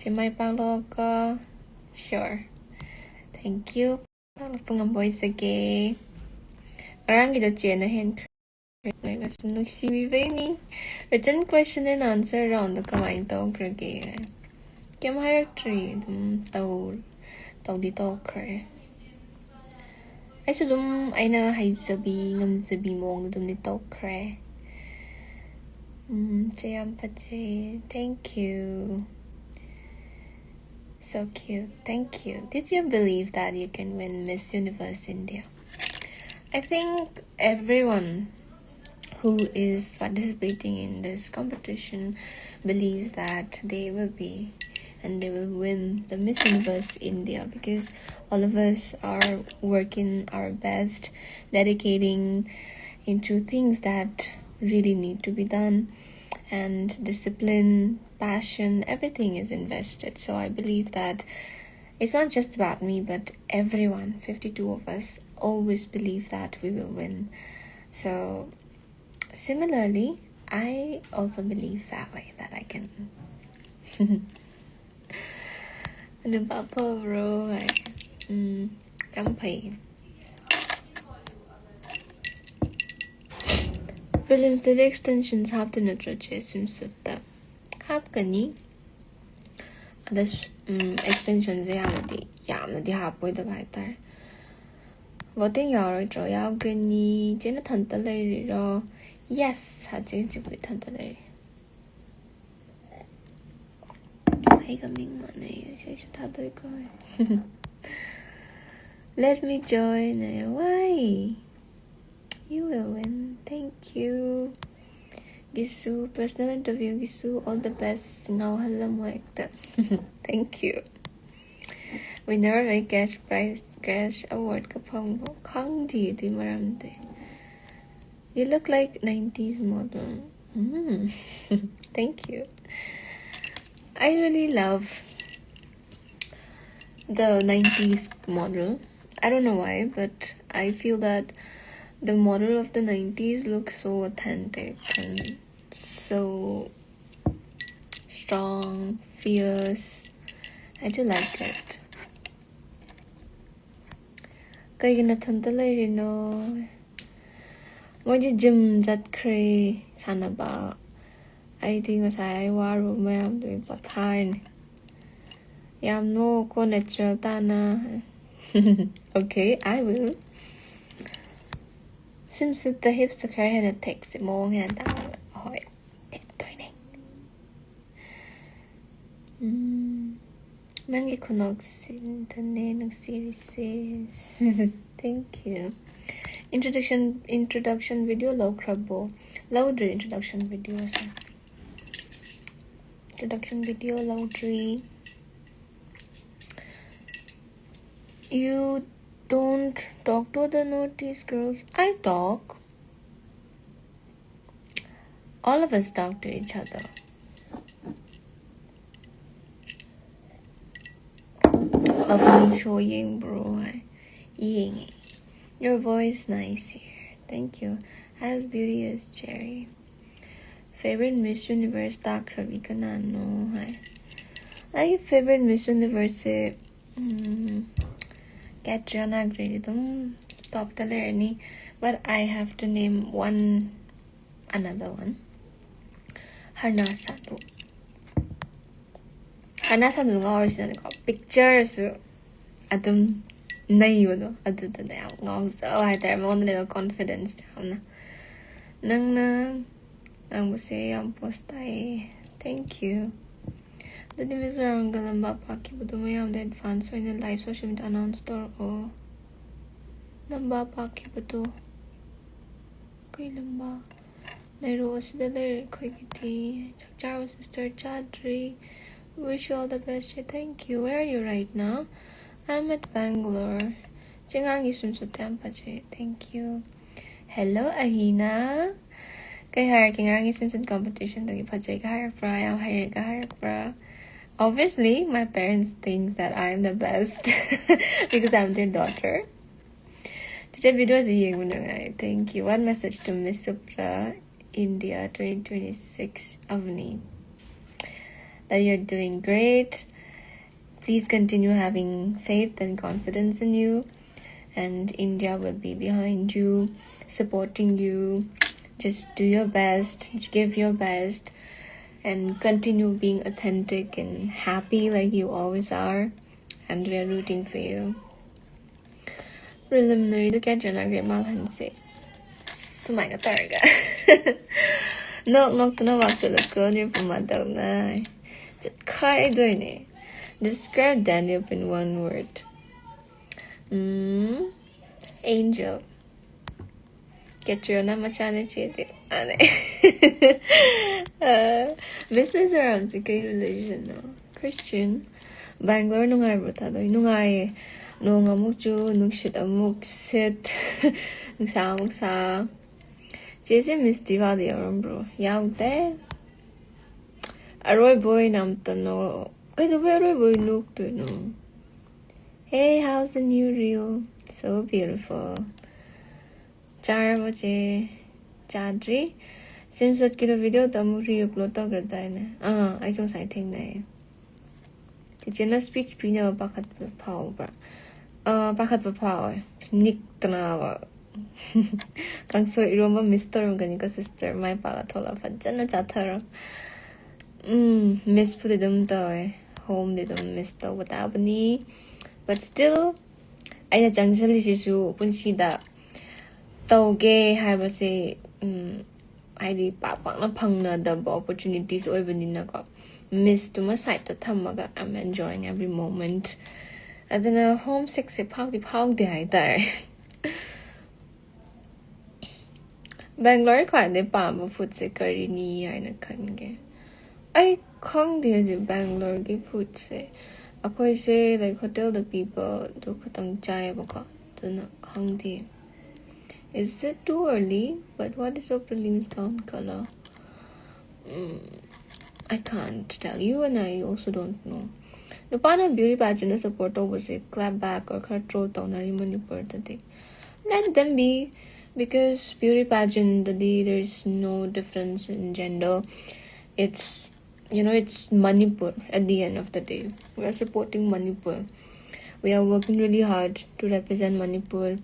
Shimai Paloka. Sure. Thank you. Pang voice again. Arangi do Jenna hand. Written question and answer around the Kamai dog again. Kim higher tree, tàu đi tàu cray. I should I know how to be mong to tàu cray. Thank you. So cute. Thank you. Did you believe that you can win Miss Universe India? I think everyone who is participating in this competition believes that they will be and they will win the Miss Universe India, because all of us are working our best, dedicating into things that really need to be done, and discipline, passion, everything is invested. So I believe that it's not just about me, but everyone, 52 of us, always believe that we will win. So similarly, I also believe that way, that I can. The bubble bro, campaign. Prelims the extensions have to nitrogen sutta. Have gani. This extensions yamadi have with the vital. Voting your draw gani, Jonathan Taleri. Yes, had changed with Thadoi. I coming money, I should Thadoi go. Let me join. Why? You will win. Thank you. Gisu, personal interview, Gisu, all the best. Now, hello, thank you. Winner of a cash prize, cash award, kapong kang di maramde. You look like 90s model. Thank you. I really love the 90s model. I don't know why, but I feel that the model of the 90s looks so authentic and so strong, fierce. I do like it. Kaya natantalay no. Moji gym jat kray sana ba. I think I waru mayam do pattern. Yam no ko natural tana. Okay, I will. Seems that the hips to carry and it takes it more and down. Oh, Nangi Konox in the name of series. Thank you. Introduction video low crabo. Loudry introduction videos. Introduction video loudry. You don't talk to the notice girls. I talk. All of us talk to each other. Love me showing, bro. Ying. Your voice nice here. Thank you. As beauty as cherry. Favorite Miss Universe tak rabi ka na no. My favorite Miss Universe Catriona grade top talerni, but I have to name another one. Harnasatu. Harnasatu nga original ko. Pictures adum naiyo adum na yang ngong so I have one little confidence down. Nang busi ang post ay thank you. The dimisor ang galamba paki budumayam the advance in the live social media announce store o lamba paki budu kay lamba nairo sida there kay kiti chakcharo sister Chadri. Wish you all the best. Thank you. Where are you right now? I'm at Bangalore. Chingangi sumso tempache. Thank you. Hello, Ahina. Kay haraking rangi sumso competition dagi pache kahar pra. I'm hired kahar pra. Obviously, my parents think that I'm the best because I'm their daughter. Today video is a thank you. One message to Miss Supra India 2026 Avni. That you're doing great. please continue having faith and confidence in you, and India will be behind you, supporting you. Just do your best, give your best, and continue being authentic and happy like you always are, and we are rooting for you. Preliminary to get great malhanse. Sumanga targa. Knock to know what to look on your pumadona. Just cry doing it. Describe Daniel in one word. Angel. Get your namachane chete. Miss Mizoram, a great religion, no? Christian. Bangalore, nungai Thadoi. Nungai. Nung amuk ju, nung shit amuk sit. Nung sa amuk sa. Jesse Miss Diva the bro. Yaw de. Aroy boy namta no. Wait, the way boy look to no. Hey, how's the new reel? So beautiful. Charboche. Chadri. Seems that kilo video the movie upload to gradine. I don't say thing na. Did you not speech pina bakat power, bra? Bakat power. Nick tanawa. Kang so iroma Mr. Ganika sister, my palatola fajana chatara. Miss put them the home they don't miss the what abony. But still, I na junction is you punsi da. Tauge have a say, I papa na pang na the opportunities over in a miss to my side the tamaga. I'm enjoying every moment. And then a homesick say pow the there. Bangalore quite the palm food say curry ni I can't get. I can't do Bangalore give food say. I could say like hotel the people do katang chai baka do not can't. Is it too early? But what is your prelims count color? I can't tell you, and I also don't know. The Pana beauty pageant support was a clap back or control down a Manipur today. Let them be, because beauty pageant today there's no difference in gender. It's it's Manipur at the end of the day. We are supporting Manipur. We are working really hard to represent Manipur,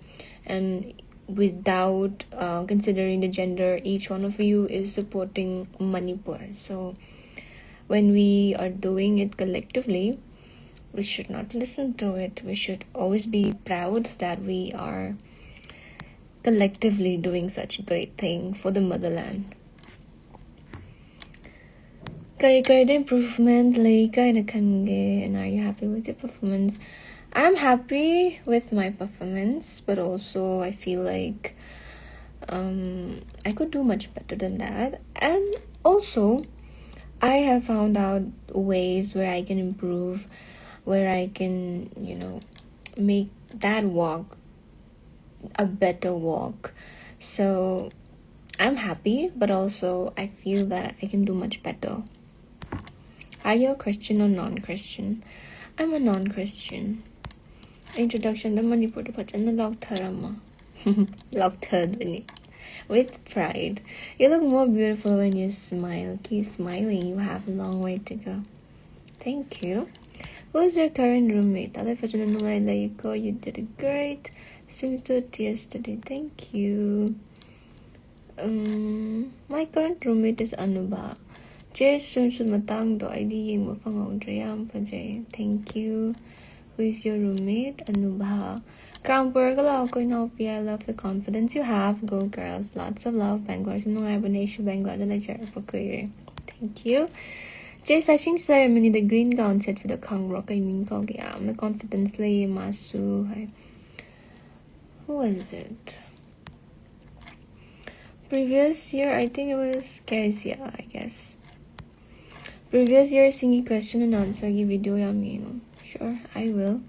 and without considering the gender, each one of you is supporting Manipur. So when we are doing it collectively, we should not listen to it. We should always be proud that we are collectively doing such a great thing for the motherland. The improvement and are you happy with your performance? I'm happy with my performance, but also I feel like I could do much better than that. And also I have found out ways where I can improve, where I can, make that walk a better walk. So I'm happy, but also I feel that I can do much better. Are you a Christian or non-Christian? I'm a non-Christian. Introduction to Manipur to Pageant yadeko.neikheirammu. Thadoi. With pride. You look more beautiful when you smile. Keep smiling. You have a long way to go. Thank you. Who is your current roommate? You did it great. Swimsuit yesterday. Thank you. My current roommate is Anubha. Swimsuit matang do ID yung mapangawdre pajay. Thank you. Who is your roommate? Anubha. Krampur galaw ko na I love the confidence you have. Go girls. Lots of love. Bangalore sinong abanation Bangalore the lecture for kuidre. Thank you. Jay sashing ceremony the green gown set for the Kang Rock. I mean the confidence lay masu. Who was it? Previous year, I think it was Kezia, I guess. Previous year singing question and answer give video yami. Sure, I will.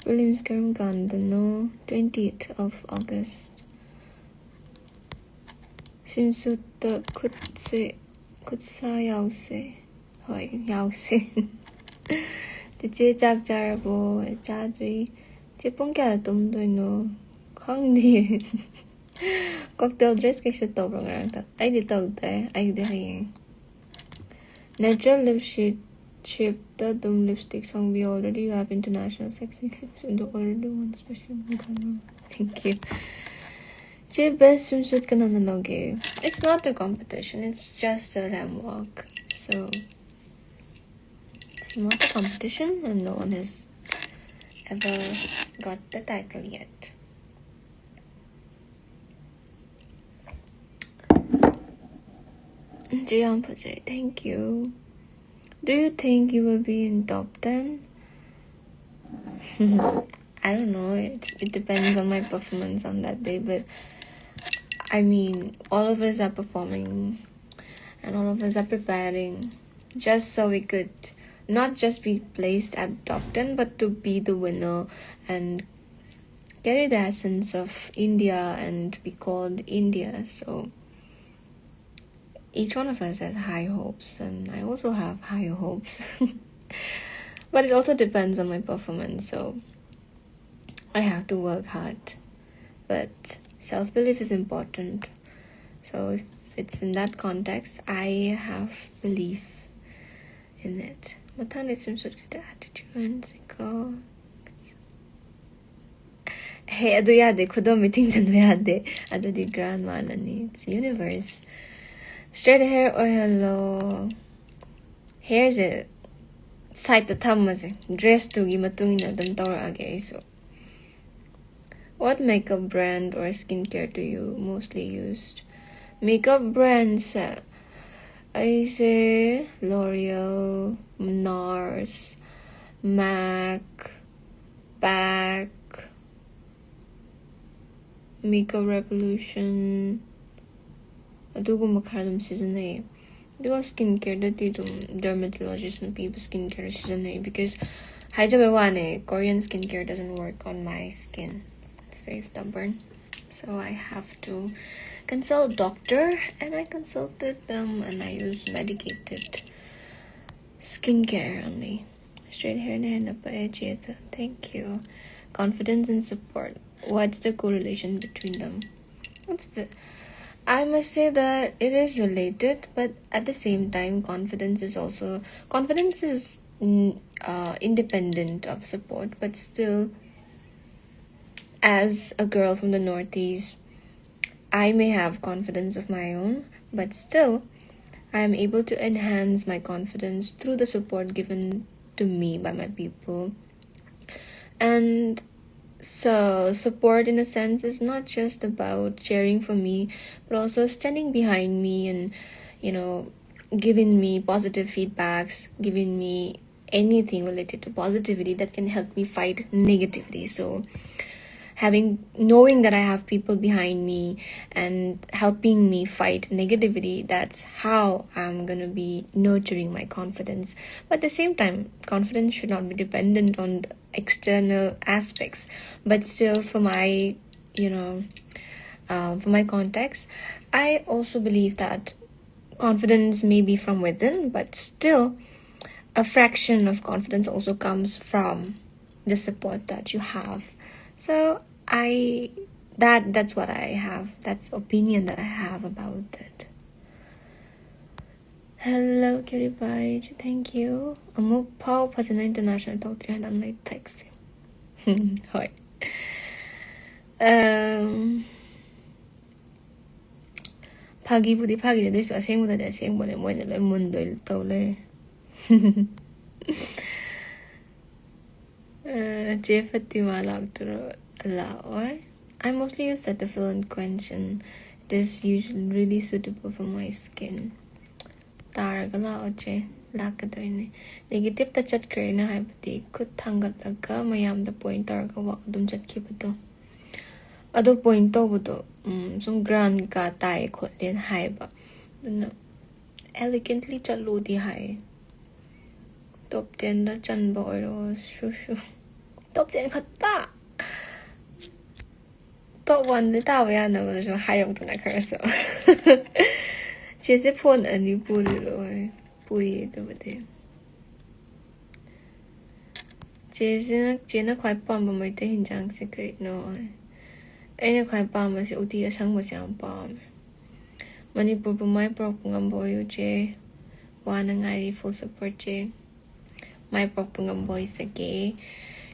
Williams Karam Ganda no 20th of August. Swimsuit the kutsa yause. Hoy, yause. Tiche jak jarabo chadri. Chipong kya tumdo no. Kangdi. Cocktail dress ke shoot to brang rang ta. Ay di tawag tayo. Ay di hayang. Natural lip sheet Chip the dum lipstick song we already have international sexy lips and already one special. Thank you. Chip best swimsuit ka nanaloge. It's not a competition, it's just a ram walk. So it's not a competition and no one has ever got the title yet. Jian Pajay, thank you. Do you think you will be in top 10? I don't know. It depends on my performance on that day. But I mean, all of us are performing and all of us are preparing just so we could not just be placed at top 10, but to be the winner and carry the essence of India and be called India. So each one of us has high hopes, and I also have high hopes. But it also depends on my performance, so I have to work hard. But self-belief is important. So if it's in that context, I have belief in it. Matang some sort of attitude and go. Hey, ado yade kudo meetings and yade. Ado di grandma nani. It's universe. Straight hair or hello. Hair's it. Side the tamas. Dress to gimatung na dum age. So what makeup brand or skincare do you mostly use? Makeup brands, I say L'Oreal, NARS, MAC, PAC, Makeup Revolution. Adugo makadum season A. Because skincare dati dum dermatologist na people skincare season A because Korean skincare doesn't work on my skin. It's very stubborn. So I have to consult a doctor, and I consulted them and I use medicated skincare only. Straight hair na thank you. Confidence and support. What's the correlation between them? I must say that it is related, but at the same time, confidence is independent of support, but still, as a girl from the Northeast, I may have confidence of my own, but still, I am able to enhance my confidence through the support given to me by my people. And so support in a sense is not just about cheering for me, but also standing behind me and, giving me positive feedbacks, giving me anything related to positivity that can help me fight negativity. So knowing that I have people behind me and helping me fight negativity, that's how I'm gonna be nurturing my confidence. But at the same time, confidence should not be dependent on the external aspects. But still, for my, for my context, I also believe that confidence may be from within, but still, a fraction of confidence also comes from the support that you have. So that's what I have. That's opinion that I have about it. Hello, cutie pie. Thank you. Amuk pau phajana international talk 300 like text. Hoi. 파기부디 파기를 늘 수 생보다 내 생보내 뭐냐 내 문도 일도래. Fatima I mostly use Cetaphil and Quench, and it is usually really suitable for my skin. Negative ta chat kare na haibati kut thangatlaga mayamda point taraga wa dum chat kibado. Ado point to some grand ka tai khotlen haiba. Elegantly chalo di hai. Top 10 da chan ba oiro shushu. Top 10 khatta. Top 1 da ta ya na ma so hai to na kar so. Chese phone ani puri ro pui to bade. Chena khwai pam ba mai te hinjang se kai no. Aina khwai pam ba se uti asang ba siang pam. Manipur ba mai prok ngam boy che. Wana ngai full support che. my pagpungam boys again.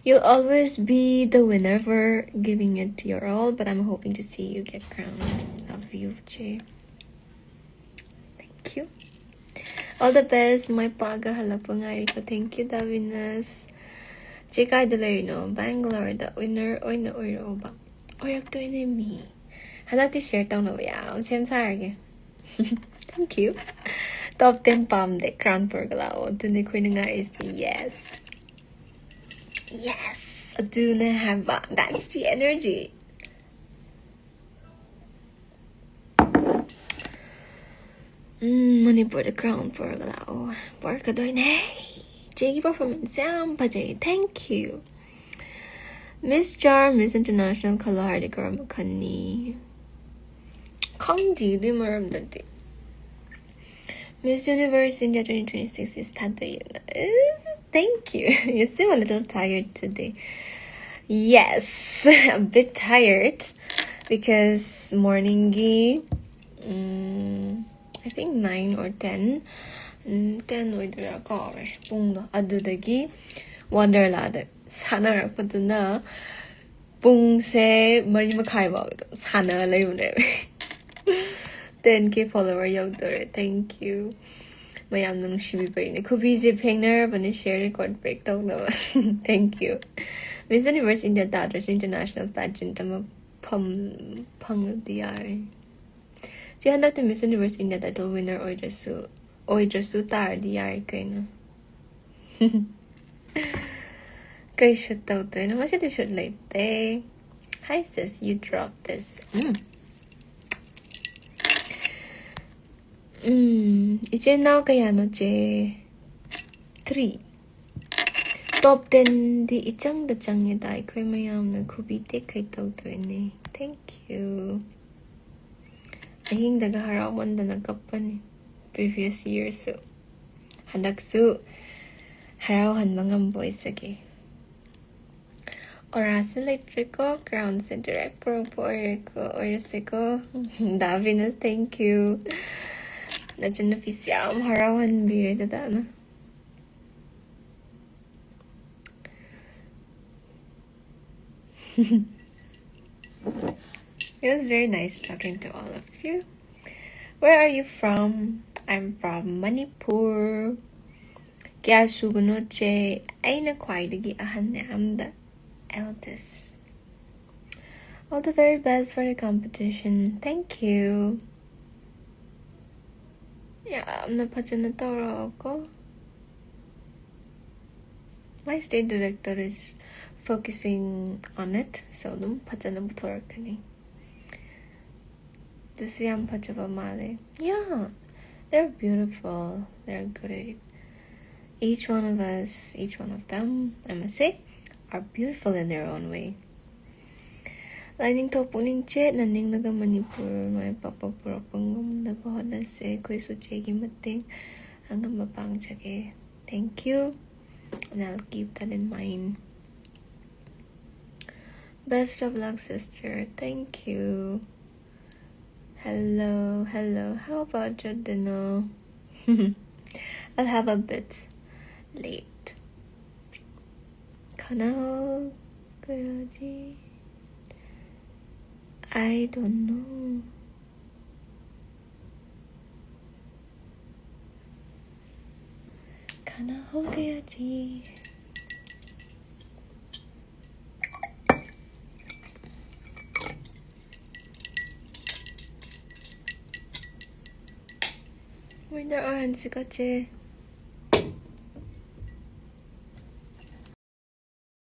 You'll always be the winner for giving it your all, but I'm hoping to see you get crowned. Love you, Jay. Thank you. All the best, my paga halapangay ko. Thank you, Davinas. Chika delay no, Bangalore, the winner, oina oiro ba. Oyak to in me. Hanati share tong no ya. Same sarge. Thank you. Top 10 palm de crown for galao. Tuni ko nga is yes. Yes. Aduna haba. That's the energy. Manipur the crown for galao. Thadoi ne. Jiggy performance Pageant. Thank you. Miss Jar, Miss International Color Hardikar Makani. Kongji Limer Dante. Miss Universe India 2026 is Thadoi. Thank you. You seem a little tired today. Yes, a bit tired because morning I think 9 or 10 kuidre ko pungdo adudagi wonderland sanarapuduna pungse mari makai ba sana layune 10k follower yogdore. Thank you. Mayam nang shibi brain ko busy pingner but share record break dog no. Thank you. Miss Universe India Daughters International Pageant am pang diary. Diyan dati Miss Universe India title winner Oidrasu tar diary kay na. Kay shoot daw to. Ano siya shoot late day. Hi sis, you dropped this. 이제 now kaya no je 3. Top 10 di ichang da chang ni dai koi mayam na kubite kay daw to ni. Thank you. Ahing daga harawan da nagkapan previous year so handaksu harawan mga boys again. Oras electrical ground sa direct pro ko orasiko Davinas. Thank you. Nadyan na pisiyam harawan biri da na. It was very nice talking to all of you. Where are you from? I'm from Manipur. Kaya sugunoche ay nakwai ahan na am the eldest. All the very best for the competition. Thank you. Yeah, I'm not patching the toro ko. My state director is focusing on it, so dum patching the toro kani. This young PAKTABA Mali. Yeah, they're beautiful. They're great. Each one of us, each one of them, I must say, are beautiful in their own way. Lining to puning chet na ning naga Manipur may papapura pangam na bahod na se koi su chegi mating hanggang mapang chage. Thank you, and I'll keep that in mind. Best of luck, sister. Thank you. Hello. How about your dinner? I'll have a bit late. Kana ho gaya ji? I don't know. Kana ho gaya ji? Winner orange 같이